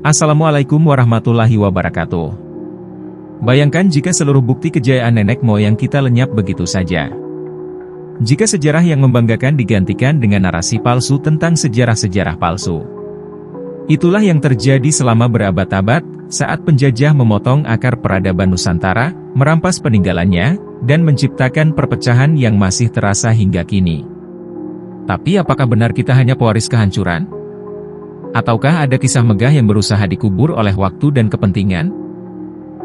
Assalamualaikum warahmatullahi wabarakatuh. Bayangkan jika seluruh bukti kejayaan nenek moyang kita lenyap begitu saja. Jika sejarah yang membanggakan digantikan dengan narasi palsu tentang sejarah-sejarah palsu. Itulah yang terjadi selama berabad-abad, saat penjajah memotong akar peradaban Nusantara, merampas peninggalannya, dan menciptakan perpecahan yang masih terasa hingga kini. Tapi apakah benar kita hanya pewaris kehancuran? Ataukah ada kisah megah yang berusaha dikubur oleh waktu dan kepentingan?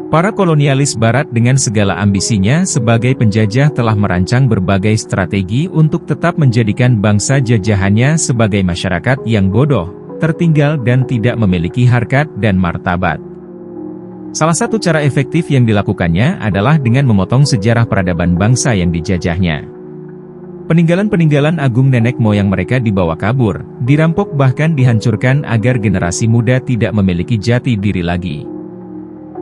Para kolonialis barat dengan segala ambisinya sebagai penjajah telah merancang berbagai strategi untuk tetap menjadikan bangsa jajahannya sebagai masyarakat yang bodoh, tertinggal dan tidak memiliki harkat dan martabat. Salah satu cara efektif yang dilakukannya adalah dengan memotong sejarah peradaban bangsa yang dijajahnya. Peninggalan-peninggalan agung nenek moyang mereka dibawa kabur, dirampok bahkan dihancurkan agar generasi muda tidak memiliki jati diri lagi.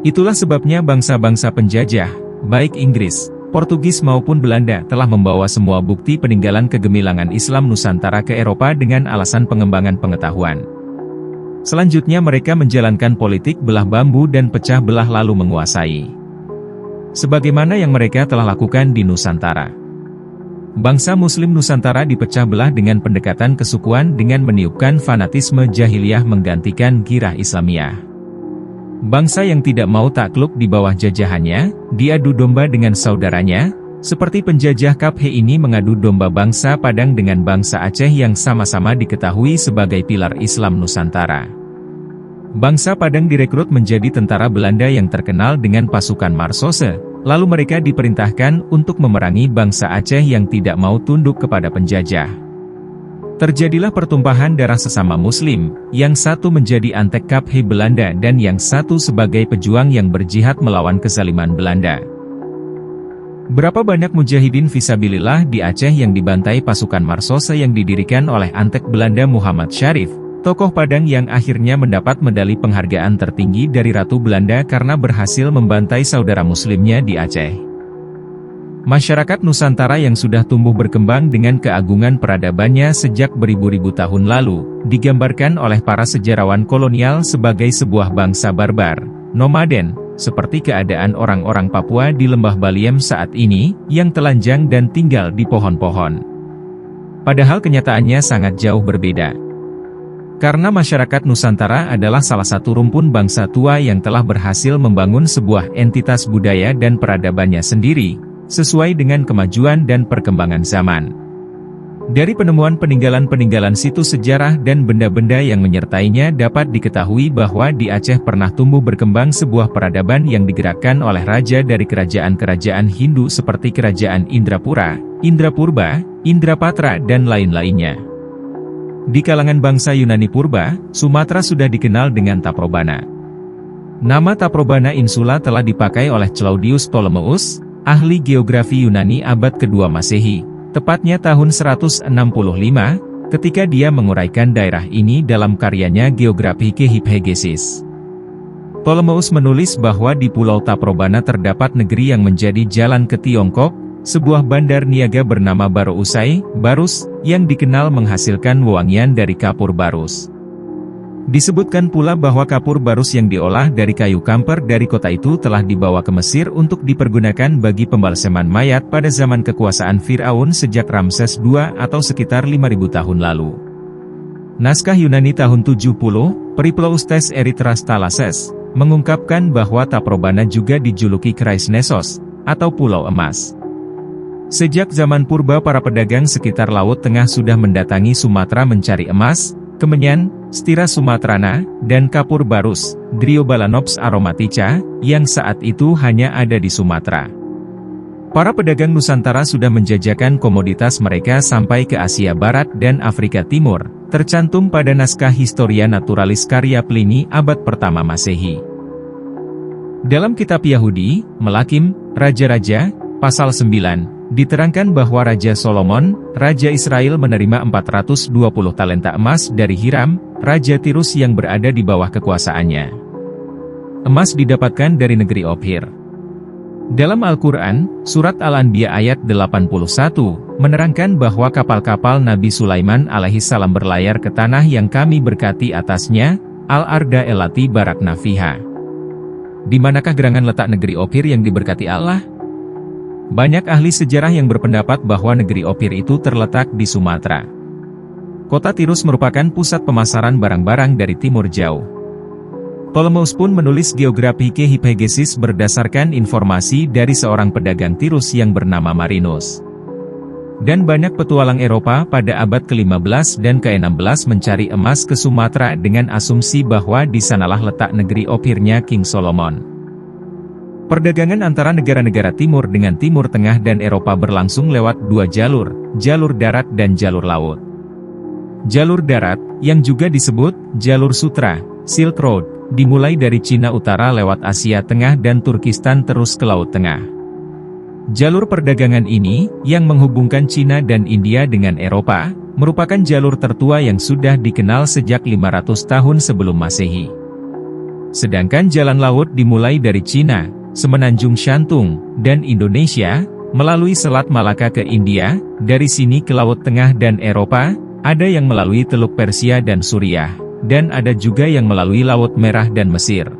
Itulah sebabnya bangsa-bangsa penjajah, baik Inggris, Portugis maupun Belanda telah membawa semua bukti peninggalan kegemilangan Islam Nusantara ke Eropa dengan alasan pengembangan pengetahuan. Selanjutnya mereka menjalankan politik belah bambu dan pecah belah lalu menguasai. Sebagaimana yang mereka telah lakukan di Nusantara. Bangsa Muslim Nusantara dipecah belah dengan pendekatan kesukuan dengan meniupkan fanatisme jahiliyah menggantikan girah Islamiyah. Bangsa yang tidak mau takluk di bawah jajahannya, diadu domba dengan saudaranya, seperti penjajah Kaphe ini mengadu domba bangsa Padang dengan bangsa Aceh yang sama-sama diketahui sebagai pilar Islam Nusantara. Bangsa Padang direkrut menjadi tentara Belanda yang terkenal dengan pasukan Marsose. Lalu mereka diperintahkan untuk memerangi bangsa Aceh yang tidak mau tunduk kepada penjajah. Terjadilah pertumpahan darah sesama Muslim, yang satu menjadi antek Kaphe Belanda dan yang satu sebagai pejuang yang berjihad melawan kezaliman Belanda. Berapa banyak mujahidin fisabilillah di Aceh yang dibantai pasukan Marsose yang didirikan oleh antek Belanda Muhammad Syarif, tokoh Padang yang akhirnya mendapat medali penghargaan tertinggi dari Ratu Belanda karena berhasil membantai saudara muslimnya di Aceh. Masyarakat Nusantara yang sudah tumbuh berkembang dengan keagungan peradabannya sejak beribu-ribu tahun lalu, digambarkan oleh para sejarawan kolonial sebagai sebuah bangsa barbar, nomaden, seperti keadaan orang-orang Papua di Lembah Baliem saat ini, yang telanjang dan tinggal di pohon-pohon. Padahal kenyataannya sangat jauh berbeda. Karena masyarakat Nusantara adalah salah satu rumpun bangsa tua yang telah berhasil membangun sebuah entitas budaya dan peradabannya sendiri, sesuai dengan kemajuan dan perkembangan zaman. Dari penemuan peninggalan-peninggalan situs sejarah dan benda-benda yang menyertainya dapat diketahui bahwa di Aceh pernah tumbuh berkembang sebuah peradaban yang digerakkan oleh raja dari kerajaan-kerajaan Hindu seperti Kerajaan Indrapura, Indrapurba, Indrapatra dan lain-lainnya. Di kalangan bangsa Yunani purba, Sumatera sudah dikenal dengan Taprobana. Nama Taprobana Insula telah dipakai oleh Claudius Ptolemeus, ahli geografi Yunani abad kedua Masehi, tepatnya tahun 165, ketika dia menguraikan daerah ini dalam karyanya Geographike Hyphegesis. Ptolemeus menulis bahwa di Pulau Taprobana terdapat negeri yang menjadi jalan ke Tiongkok, sebuah bandar niaga bernama Baro Usai, Barus, yang dikenal menghasilkan wewangian dari kapur barus. Disebutkan pula bahwa kapur barus yang diolah dari kayu kamper dari kota itu telah dibawa ke Mesir untuk dipergunakan bagi pembalseman mayat pada zaman kekuasaan Fir'aun sejak Ramses II atau sekitar 5.000 tahun lalu. Naskah Yunani tahun 70, Periploustes Erythras Thalases, mengungkapkan bahwa Taprobana juga dijuluki Chrysanesos, atau Pulau Emas. Sejak zaman purba para pedagang sekitar Laut Tengah sudah mendatangi Sumatera mencari emas, kemenyan, Stira sumatrana, dan kapur barus, Driobalanops aromatica, yang saat itu hanya ada di Sumatera. Para pedagang Nusantara sudah menjajakan komoditas mereka sampai ke Asia Barat dan Afrika Timur, tercantum pada naskah Historia Naturalis karya Pliny abad pertama Masehi. Dalam kitab Yahudi, Melakim, Raja-Raja, pasal 9, diterangkan bahwa Raja Solomon, Raja Israel menerima 420 talenta emas dari Hiram, Raja Tirus yang berada di bawah kekuasaannya. Emas didapatkan dari negeri Ophir. Dalam Al-Quran, Surat Al-Anbiya ayat 81, menerangkan bahwa kapal-kapal Nabi Sulaiman alaihissalam berlayar ke tanah yang kami berkati atasnya, Al-Arda Elati Barak Nafiha. Di manakah gerangan letak negeri Ophir yang diberkati Allah? Banyak ahli sejarah yang berpendapat bahwa negeri Ophir itu terletak di Sumatera. Kota Tirus merupakan pusat pemasaran barang-barang dari timur jauh. Ptolemeus pun menulis Geographike Hypagesis berdasarkan informasi dari seorang pedagang Tirus yang bernama Marinus. Dan banyak petualang Eropa pada abad ke-15 dan ke-16 mencari emas ke Sumatera dengan asumsi bahwa di sanalah letak negeri Ophirnya King Solomon. Perdagangan antara negara-negara timur dengan Timur Tengah dan Eropa berlangsung lewat dua jalur, jalur darat dan jalur laut. Jalur darat, yang juga disebut jalur sutra, Silk Road, dimulai dari Cina Utara lewat Asia Tengah dan Turkistan terus ke Laut Tengah. Jalur perdagangan ini, yang menghubungkan Cina dan India dengan Eropa, merupakan jalur tertua yang sudah dikenal sejak 500 tahun sebelum Masehi. Sedangkan jalan laut dimulai dari Cina, Semenanjung Shantung, dan Indonesia, melalui Selat Malaka ke India, dari sini ke Laut Tengah dan Eropa, ada yang melalui Teluk Persia dan Suriah, dan ada juga yang melalui Laut Merah dan Mesir.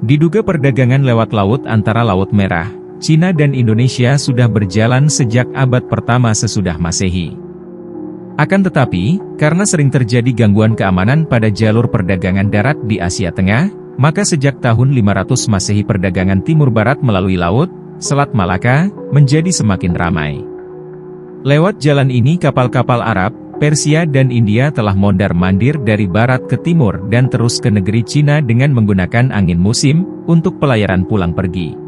Diduga perdagangan lewat laut antara Laut Merah, Cina dan Indonesia sudah berjalan sejak abad pertama sesudah Masehi. Akan tetapi, karena sering terjadi gangguan keamanan pada jalur perdagangan darat di Asia Tengah, maka sejak tahun 500 Masehi perdagangan timur barat melalui laut, Selat Malaka, menjadi semakin ramai. Lewat jalan ini kapal-kapal Arab, Persia dan India telah mondar-mandir dari barat ke timur dan terus ke negeri Cina dengan menggunakan angin musim, untuk pelayaran pulang pergi.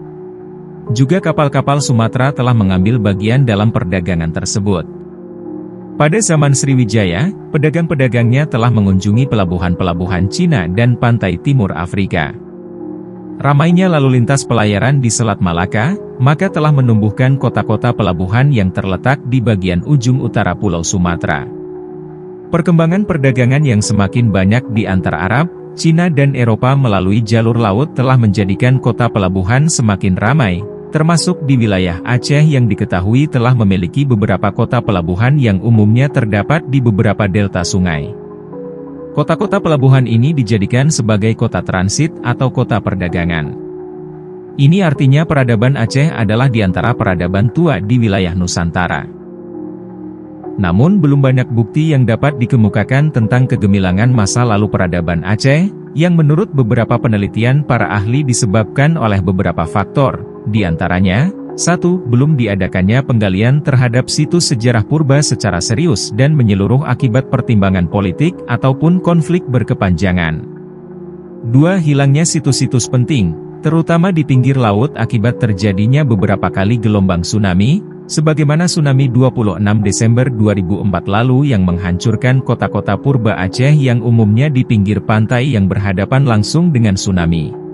Juga kapal-kapal Sumatera telah mengambil bagian dalam perdagangan tersebut. Pada zaman Sriwijaya, pedagang-pedagangnya telah mengunjungi pelabuhan-pelabuhan Cina dan pantai timur Afrika. Ramainya lalu lintas pelayaran di Selat Malaka, maka telah menumbuhkan kota-kota pelabuhan yang terletak di bagian ujung utara Pulau Sumatera. Perkembangan perdagangan yang semakin banyak di antara Arab, Cina dan Eropa melalui jalur laut telah menjadikan kota pelabuhan semakin ramai, termasuk di wilayah Aceh yang diketahui telah memiliki beberapa kota pelabuhan yang umumnya terdapat di beberapa delta sungai. Kota-kota pelabuhan ini dijadikan sebagai kota transit atau kota perdagangan. Ini artinya peradaban Aceh adalah di antara peradaban tua di wilayah Nusantara. Namun belum banyak bukti yang dapat dikemukakan tentang kegemilangan masa lalu peradaban Aceh, yang menurut beberapa penelitian para ahli disebabkan oleh beberapa faktor, di antaranya, 1. Belum diadakannya penggalian terhadap situs sejarah purba secara serius dan menyeluruh akibat pertimbangan politik ataupun konflik berkepanjangan. 2. Hilangnya situs-situs penting, terutama di pinggir laut akibat terjadinya beberapa kali gelombang tsunami, sebagaimana tsunami 26 Desember 2004 lalu yang menghancurkan kota-kota purba Aceh yang umumnya di pinggir pantai yang berhadapan langsung dengan tsunami.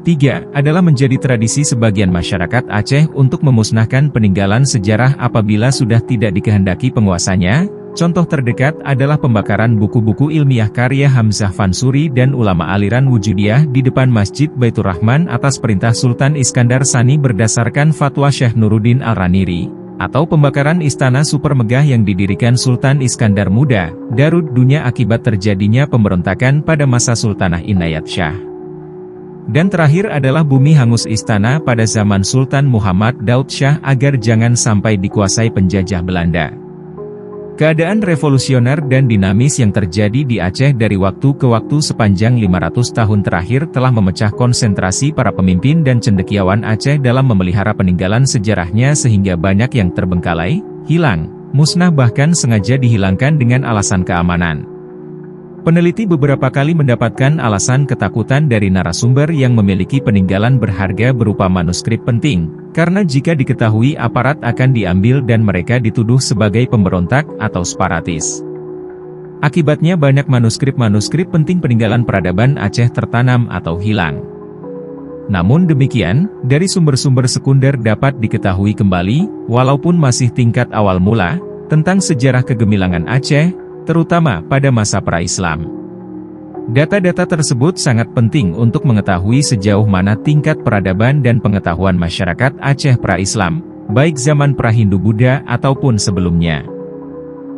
3. Adalah menjadi tradisi sebagian masyarakat Aceh untuk memusnahkan peninggalan sejarah apabila sudah tidak dikehendaki penguasanya. Contoh terdekat adalah pembakaran buku-buku ilmiah karya Hamzah Fansuri dan ulama aliran Wujudiyah di depan Masjid Baitur Rahman atas perintah Sultan Iskandar Sani berdasarkan fatwa Syekh Nuruddin Al-Raniri, atau pembakaran istana super megah yang didirikan Sultan Iskandar Muda, Darud Dunya akibat terjadinya pemberontakan pada masa Sultanah Inayat Shah. Dan terakhir adalah bumi hangus istana pada zaman Sultan Muhammad Daud Shah agar jangan sampai dikuasai penjajah Belanda. Keadaan revolusioner dan dinamis yang terjadi di Aceh dari waktu ke waktu sepanjang 500 tahun terakhir telah memecah konsentrasi para pemimpin dan cendekiawan Aceh dalam memelihara peninggalan sejarahnya sehingga banyak yang terbengkalai, hilang, musnah bahkan sengaja dihilangkan dengan alasan keamanan. Peneliti beberapa kali mendapatkan alasan ketakutan dari narasumber yang memiliki peninggalan berharga berupa manuskrip penting, karena jika diketahui aparat akan diambil dan mereka dituduh sebagai pemberontak atau separatis. Akibatnya banyak manuskrip-manuskrip penting peninggalan peradaban Aceh tertanam atau hilang. Namun demikian, dari sumber-sumber sekunder dapat diketahui kembali, walaupun masih tingkat awal mula, tentang sejarah kegemilangan Aceh, terutama pada masa pra-Islam. Data-data tersebut sangat penting untuk mengetahui sejauh mana tingkat peradaban dan pengetahuan masyarakat Aceh pra-Islam, baik zaman pra-Hindu-Buddha ataupun sebelumnya.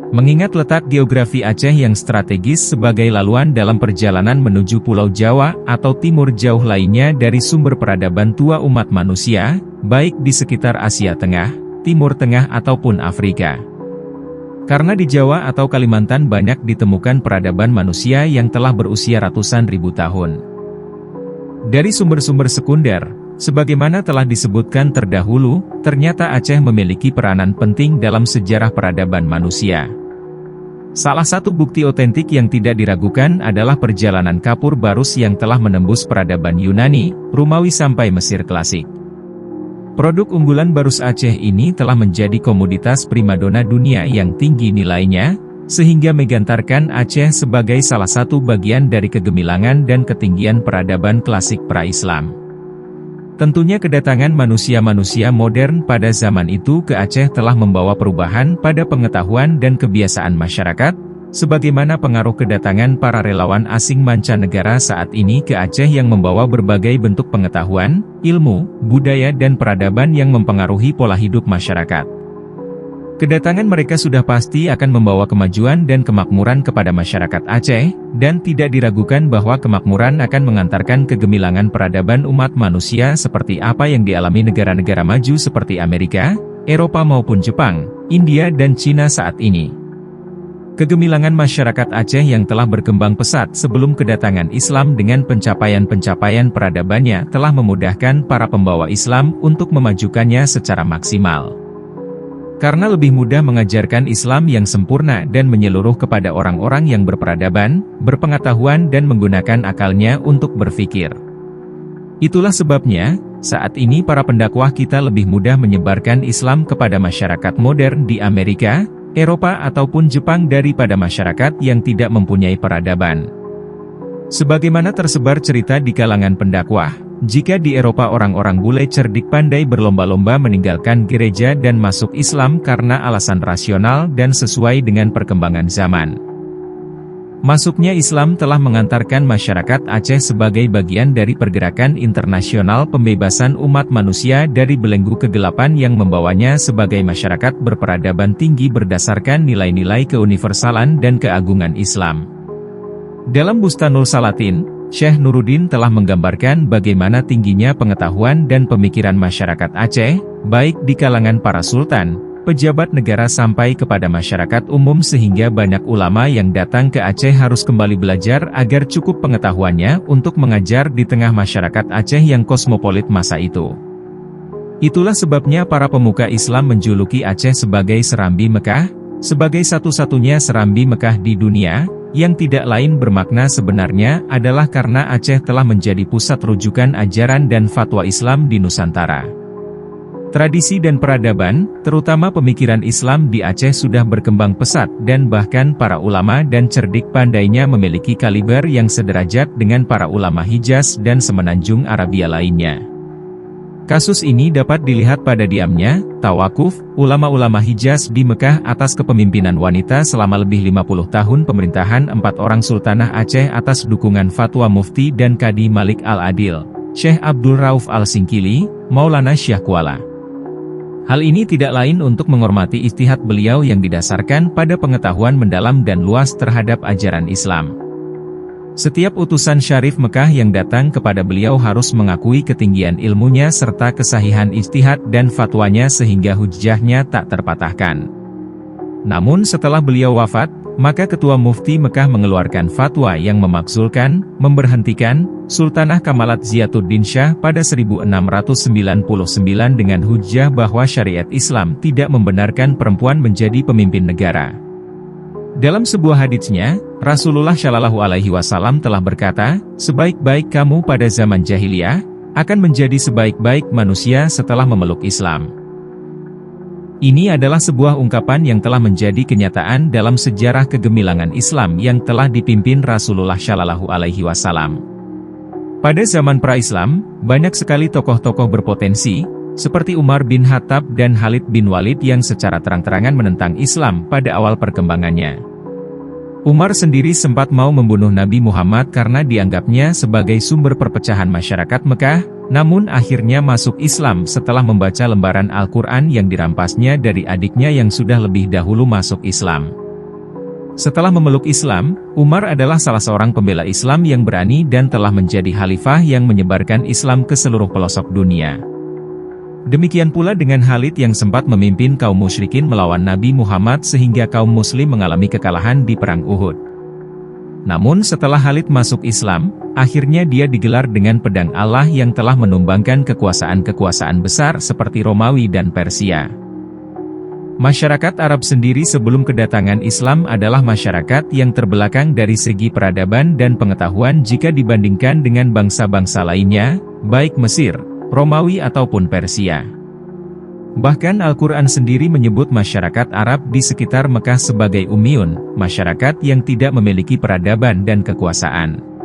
Mengingat letak geografi Aceh yang strategis sebagai laluan dalam perjalanan menuju Pulau Jawa atau timur jauh lainnya dari sumber peradaban tua umat manusia, baik di sekitar Asia Tengah, Timur Tengah ataupun Afrika. Karena di Jawa atau Kalimantan banyak ditemukan peradaban manusia yang telah berusia ratusan ribu tahun. Dari sumber-sumber sekunder, sebagaimana telah disebutkan terdahulu, ternyata Aceh memiliki peranan penting dalam sejarah peradaban manusia. Salah satu bukti otentik yang tidak diragukan adalah perjalanan kapur barus yang telah menembus peradaban Yunani, Romawi sampai Mesir klasik. Produk unggulan barus Aceh ini telah menjadi komoditas primadona dunia yang tinggi nilainya, sehingga menggantarkan Aceh sebagai salah satu bagian dari kegemilangan dan ketinggian peradaban klasik pra-Islam. Tentunya kedatangan manusia-manusia modern pada zaman itu ke Aceh telah membawa perubahan pada pengetahuan dan kebiasaan masyarakat, sebagaimana pengaruh kedatangan para relawan asing mancanegara saat ini ke Aceh yang membawa berbagai bentuk pengetahuan, ilmu, budaya dan peradaban yang mempengaruhi pola hidup masyarakat. Kedatangan mereka sudah pasti akan membawa kemajuan dan kemakmuran kepada masyarakat Aceh, dan tidak diragukan bahwa kemakmuran akan mengantarkan kegemilangan peradaban umat manusia seperti apa yang dialami negara-negara maju seperti Amerika, Eropa maupun Jepang, India dan Cina saat ini. Kegemilangan masyarakat Aceh yang telah berkembang pesat sebelum kedatangan Islam dengan pencapaian-pencapaian peradabannya telah memudahkan para pembawa Islam untuk memajukannya secara maksimal. Karena lebih mudah mengajarkan Islam yang sempurna dan menyeluruh kepada orang-orang yang berperadaban, berpengetahuan dan menggunakan akalnya untuk berpikir. Itulah sebabnya, saat ini para pendakwah kita lebih mudah menyebarkan Islam kepada masyarakat modern di Amerika, Eropa ataupun Jepang daripada masyarakat yang tidak mempunyai peradaban. Sebagaimana tersebar cerita di kalangan pendakwah, jika di Eropa orang-orang bule cerdik pandai berlomba-lomba meninggalkan gereja dan masuk Islam karena alasan rasional dan sesuai dengan perkembangan zaman. Masuknya Islam telah mengantarkan masyarakat Aceh sebagai bagian dari pergerakan internasional pembebasan umat manusia dari belenggu kegelapan yang membawanya sebagai masyarakat berperadaban tinggi berdasarkan nilai-nilai keuniversalan dan keagungan Islam. Dalam Bustanul Salatin, Syekh Nuruddin telah menggambarkan bagaimana tingginya pengetahuan dan pemikiran masyarakat Aceh, baik di kalangan para sultan, pejabat negara sampai kepada masyarakat umum sehingga banyak ulama yang datang ke Aceh harus kembali belajar agar cukup pengetahuannya untuk mengajar di tengah masyarakat Aceh yang kosmopolit masa itu. Itulah sebabnya para pemuka Islam menjuluki Aceh sebagai Serambi Mekah, sebagai satu-satunya Serambi Mekah di dunia, yang tidak lain bermakna sebenarnya adalah karena Aceh telah menjadi pusat rujukan ajaran dan fatwa Islam di Nusantara. Tradisi dan peradaban, terutama pemikiran Islam di Aceh sudah berkembang pesat dan bahkan para ulama dan cerdik pandainya memiliki kaliber yang sederajat dengan para ulama Hijaz dan Semenanjung Arabia lainnya. Kasus ini dapat dilihat pada diamnya, tawakuf, ulama-ulama Hijaz di Mekah atas kepemimpinan wanita selama lebih 50 tahun pemerintahan 4 orang Sultanah Aceh atas dukungan fatwa Mufti dan Kadi Malik Al-Adil, Syekh Abdul Rauf Al-Singkili, Maulana Syekh Kuala. Hal ini tidak lain untuk menghormati ijtihad beliau yang didasarkan pada pengetahuan mendalam dan luas terhadap ajaran Islam. Setiap utusan syarif Mekah yang datang kepada beliau harus mengakui ketinggian ilmunya serta kesahihan ijtihad dan fatwanya sehingga hujjahnya tak terpatahkan. Namun setelah beliau wafat, maka Ketua Mufti Mekah mengeluarkan fatwa yang memakzulkan, memberhentikan, Sultanah Kamalat Ziyatuddin Syah pada 1699 dengan hujjah bahwa syariat Islam tidak membenarkan perempuan menjadi pemimpin negara. Dalam sebuah haditsnya, Rasulullah Shallallahu Alaihi Wasallam telah berkata, sebaik-baik kamu pada zaman jahiliyah, akan menjadi sebaik-baik manusia setelah memeluk Islam. Ini adalah sebuah ungkapan yang telah menjadi kenyataan dalam sejarah kegemilangan Islam yang telah dipimpin Rasulullah Shallallahu Alaihi Wasallam. Pada zaman pra-Islam, banyak sekali tokoh-tokoh berpotensi, seperti Umar bin Khattab dan Khalid bin Walid yang secara terang-terangan menentang Islam pada awal perkembangannya. Umar sendiri sempat mau membunuh Nabi Muhammad karena dianggapnya sebagai sumber perpecahan masyarakat Mekah, namun akhirnya masuk Islam setelah membaca lembaran Al-Quran yang dirampasnya dari adiknya yang sudah lebih dahulu masuk Islam. Setelah memeluk Islam, Umar adalah salah seorang pembela Islam yang berani dan telah menjadi khalifah yang menyebarkan Islam ke seluruh pelosok dunia. Demikian pula dengan Khalid yang sempat memimpin kaum musyrikin melawan Nabi Muhammad sehingga kaum muslim mengalami kekalahan di Perang Uhud. Namun setelah Khalid masuk Islam, akhirnya dia digelar dengan pedang Allah yang telah menumbangkan kekuasaan-kekuasaan besar seperti Romawi dan Persia. Masyarakat Arab sendiri sebelum kedatangan Islam adalah masyarakat yang terbelakang dari segi peradaban dan pengetahuan jika dibandingkan dengan bangsa-bangsa lainnya, baik Mesir, Romawi ataupun Persia. Bahkan Al-Quran sendiri menyebut masyarakat Arab di sekitar Mekah sebagai ummiyun, masyarakat yang tidak memiliki peradaban dan kekuasaan.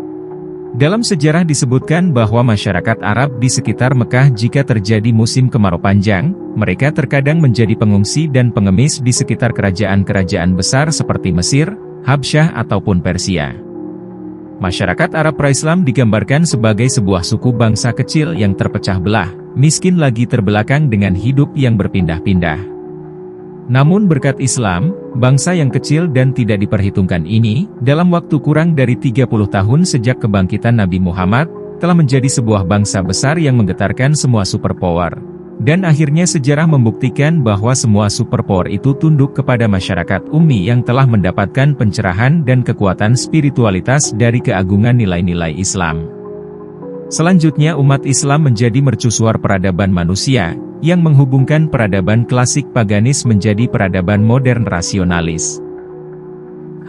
Dalam sejarah disebutkan bahwa masyarakat Arab di sekitar Mekah jika terjadi musim kemarau panjang, mereka terkadang menjadi pengungsi dan pengemis di sekitar kerajaan-kerajaan besar seperti Mesir, Habsyah ataupun Persia. Masyarakat Arab pra-Islam digambarkan sebagai sebuah suku bangsa kecil yang terpecah belah, miskin lagi terbelakang dengan hidup yang berpindah-pindah. Namun berkat Islam, bangsa yang kecil dan tidak diperhitungkan ini, dalam waktu kurang dari 30 tahun sejak kebangkitan Nabi Muhammad, telah menjadi sebuah bangsa besar yang menggetarkan semua superpower. Dan akhirnya sejarah membuktikan bahwa semua superpower itu tunduk kepada masyarakat ummi yang telah mendapatkan pencerahan dan kekuatan spiritualitas dari keagungan nilai-nilai Islam. Selanjutnya umat Islam menjadi mercusuar peradaban manusia, yang menghubungkan peradaban klasik paganis menjadi peradaban modern rasionalis.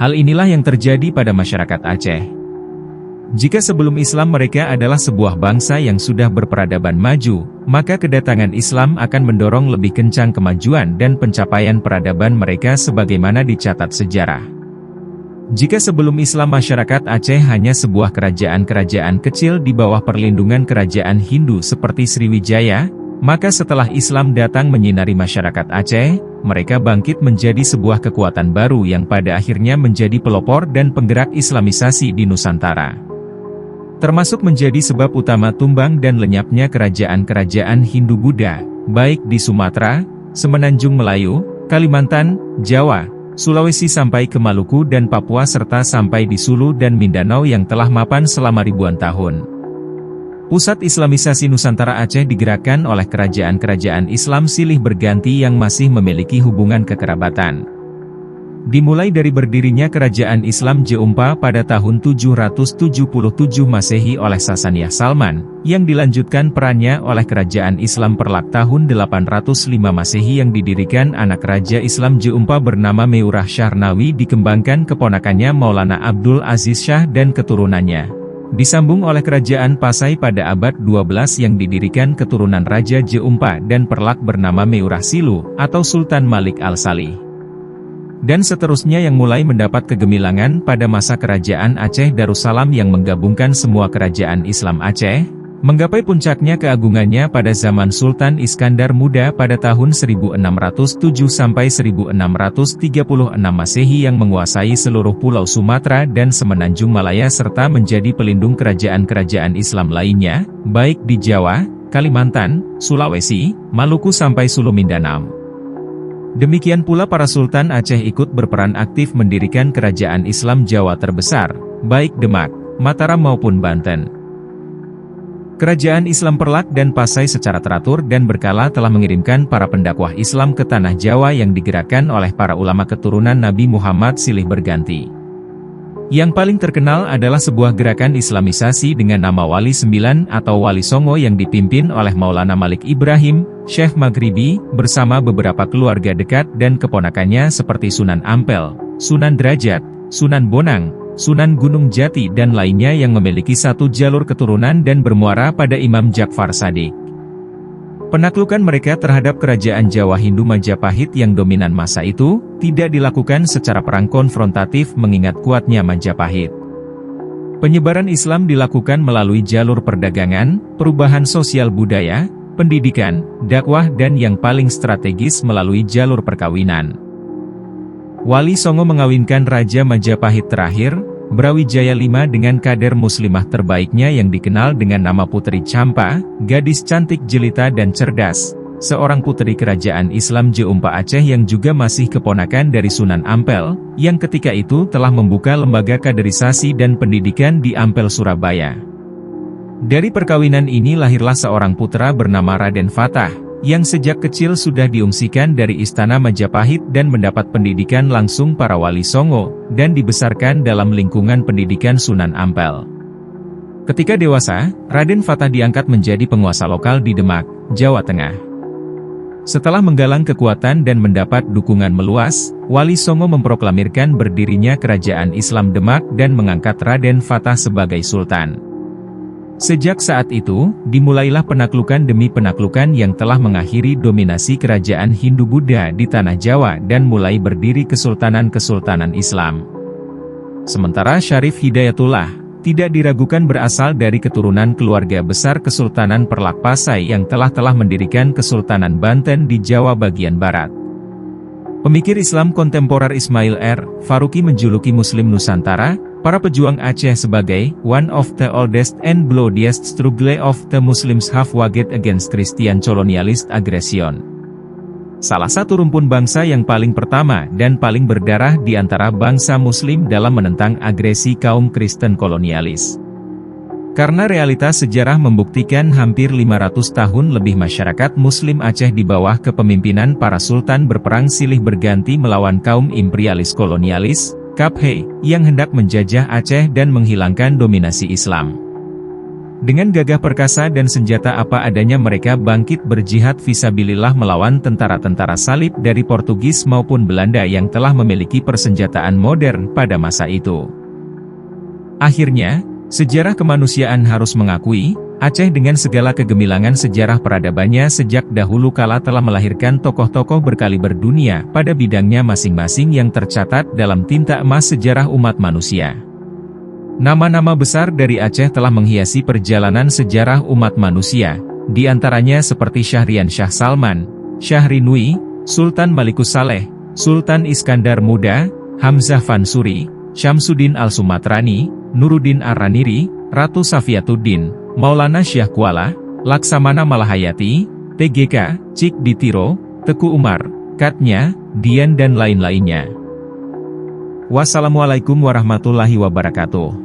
Hal inilah yang terjadi pada masyarakat Aceh. Jika sebelum Islam mereka adalah sebuah bangsa yang sudah berperadaban maju, maka kedatangan Islam akan mendorong lebih kencang kemajuan dan pencapaian peradaban mereka sebagaimana dicatat sejarah. Jika sebelum Islam masyarakat Aceh hanya sebuah kerajaan-kerajaan kecil di bawah perlindungan kerajaan Hindu seperti Sriwijaya, maka setelah Islam datang menyinari masyarakat Aceh, mereka bangkit menjadi sebuah kekuatan baru yang pada akhirnya menjadi pelopor dan penggerak Islamisasi di Nusantara. Termasuk menjadi sebab utama tumbang dan lenyapnya kerajaan-kerajaan Hindu-Buddha, baik di Sumatera, Semenanjung Melayu, Kalimantan, Jawa, Sulawesi sampai ke Maluku dan Papua serta sampai di Sulu dan Mindanao yang telah mapan selama ribuan tahun. Pusat Islamisasi Nusantara Aceh digerakkan oleh kerajaan-kerajaan Islam silih berganti yang masih memiliki hubungan kekerabatan. Dimulai dari berdirinya kerajaan Islam Jeumpa pada tahun 777 Masehi oleh Sasaniyah Salman, yang dilanjutkan perannya oleh kerajaan Islam Perlak tahun 805 Masehi yang didirikan anak Raja Islam Jeumpa bernama Meurah Syarnawi dikembangkan keponakannya Maulana Abdul Aziz Shah dan keturunannya. Disambung oleh kerajaan Pasai pada abad 12 yang didirikan keturunan Raja Jeumpa dan Perlak bernama Meurah Silu atau Sultan Malik Al-Salih. Dan seterusnya yang mulai mendapat kegemilangan pada masa kerajaan Aceh Darussalam yang menggabungkan semua kerajaan Islam Aceh, menggapai puncaknya keagungannya pada zaman Sultan Iskandar Muda pada tahun 1607 sampai 1636 Masehi yang menguasai seluruh pulau Sumatera dan Semenanjung Malaya serta menjadi pelindung kerajaan-kerajaan Islam lainnya, baik di Jawa, Kalimantan, Sulawesi, Maluku sampai Sulu Mindanao. Demikian pula para Sultan Aceh ikut berperan aktif mendirikan kerajaan Islam Jawa terbesar, baik Demak, Mataram maupun Banten. Kerajaan Islam Perlak dan Pasai secara teratur dan berkala telah mengirimkan para pendakwah Islam ke tanah Jawa yang digerakkan oleh para ulama keturunan Nabi Muhammad silih berganti. Yang paling terkenal adalah sebuah gerakan Islamisasi dengan nama Wali Sembilan atau Wali Songo yang dipimpin oleh Maulana Malik Ibrahim, Syekh Maghribi, bersama beberapa keluarga dekat dan keponakannya seperti Sunan Ampel, Sunan Derajat, Sunan Bonang, Sunan Gunung Jati dan lainnya yang memiliki satu jalur keturunan dan bermuara pada Imam Ja'far Shadiq. Penaklukan mereka terhadap kerajaan Jawa Hindu Majapahit yang dominan masa itu, tidak dilakukan secara perang konfrontatif mengingat kuatnya Majapahit. Penyebaran Islam dilakukan melalui jalur perdagangan, perubahan sosial budaya, pendidikan, dakwah dan yang paling strategis melalui jalur perkawinan. Wali Songo mengawinkan Raja Majapahit terakhir, Brawijaya V dengan kader muslimah terbaiknya yang dikenal dengan nama Putri Campa, gadis cantik jelita dan cerdas, seorang puteri kerajaan Islam Jeumpa Aceh yang juga masih keponakan dari Sunan Ampel, yang ketika itu telah membuka lembaga kaderisasi dan pendidikan di Ampel Surabaya. Dari perkawinan ini lahirlah seorang putra bernama Raden Fatah, yang sejak kecil sudah diungsikan dari Istana Majapahit dan mendapat pendidikan langsung para wali Songo, dan dibesarkan dalam lingkungan pendidikan Sunan Ampel. Ketika dewasa, Raden Fatah diangkat menjadi penguasa lokal di Demak, Jawa Tengah. Setelah menggalang kekuatan dan mendapat dukungan meluas, Wali Songo memproklamirkan berdirinya Kerajaan Islam Demak dan mengangkat Raden Fatah sebagai Sultan. Sejak saat itu, dimulailah penaklukan demi penaklukan yang telah mengakhiri dominasi kerajaan Hindu-Buddha di tanah Jawa dan mulai berdiri kesultanan-kesultanan Islam. Sementara Syarif Hidayatullah, tidak diragukan berasal dari keturunan keluarga besar Kesultanan Perlak Pasai yang telah mendirikan Kesultanan Banten di Jawa bagian Barat. Pemikir Islam kontemporer Ismail R. Faruqi menjuluki Muslim Nusantara, para pejuang Aceh sebagai one of the oldest and bloodiest struggle of the Muslims have waged against Christian colonialist aggression. Salah satu rumpun bangsa yang paling pertama dan paling berdarah di antara bangsa Muslim dalam menentang agresi kaum Kristen kolonialis. Karena realitas sejarah membuktikan hampir 500 tahun lebih masyarakat Muslim Aceh di bawah kepemimpinan para sultan berperang silih berganti melawan kaum imperialis kolonialis, Kaphe, yang hendak menjajah Aceh dan menghilangkan dominasi Islam. Dengan gagah perkasa dan senjata apa adanya mereka bangkit berjihad fisabilillah melawan tentara-tentara salib dari Portugis maupun Belanda yang telah memiliki persenjataan modern pada masa itu. Akhirnya, sejarah kemanusiaan harus mengakui, Aceh dengan segala kegemilangan sejarah peradabannya sejak dahulu kala telah melahirkan tokoh-tokoh berkaliber dunia pada bidangnya masing-masing yang tercatat dalam tinta emas sejarah umat manusia. Nama-nama besar dari Aceh telah menghiasi perjalanan sejarah umat manusia, di antaranya seperti Syahrian Shah Salman, Syahrinui, Sultan Malikus Saleh, Sultan Iskandar Muda, Hamzah Fansuri, Syamsuddin Al-Sumatrani, Nuruddin Ar-Raniri, Ratu Safiatuddin, Maulana Syah Kuala, Laksamana Malahayati, TGK, Cik Ditiro, Teku Umar, Katnya, Dian dan lain-lainnya. Wassalamualaikum warahmatullahi wabarakatuh.